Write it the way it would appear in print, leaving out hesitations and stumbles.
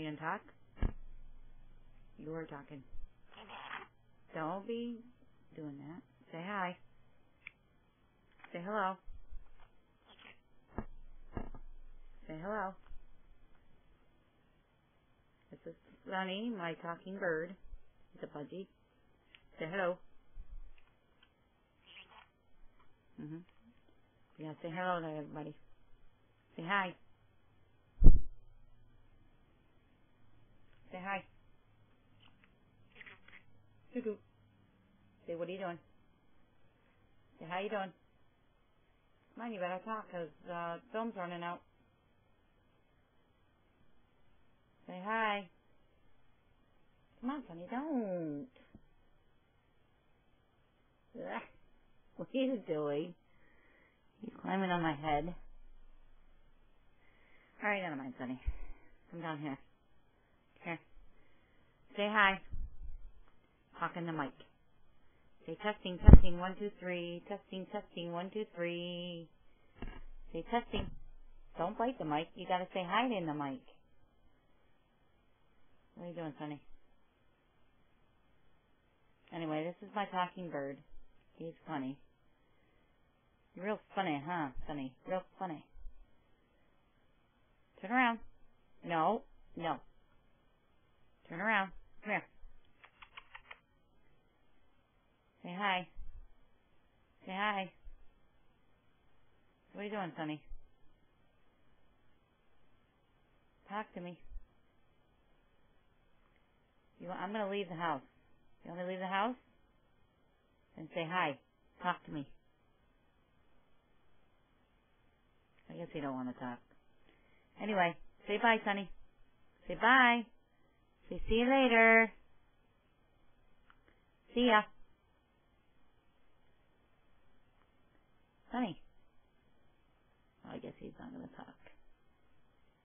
you gonna talk? You were talking. Don't be doing that. Say hi. Say hello. Say hello. This is Sonny, my talking bird. He's a Budgie. Say hello. Yeah, say hello to everybody. Say hi. Say hi. Cuckoo. Say, what are you doing? Say, how you doing? Come on, you better talk, because film's running out. Say hi. Come on, Sonny, don't. Ugh. What are you doing? He's climbing on my head. Alright, never mind, Sonny. Come down here. Here. Say hi. Talk in the mic. Say testing, testing, 1, 2, 3. Testing, testing, 1, 2, 3. Say testing. Don't bite the mic. You gotta say hi in the mic. What are you doing, Sonny? Anyway, this is my talking bird. He's funny. You're real funny, huh, Sonny? Real funny. Turn around. No. No. Turn around. Come here. Say hi. Say hi. What are you doing, Sonny? Talk to me. I'm going to leave the house. You want me to leave the house? Then say hi. Talk to me. I guess you don't want to talk. Anyway, say bye, Sonny. Say bye. Say see you later. See ya. Sonny. Well, I guess he's not going to talk.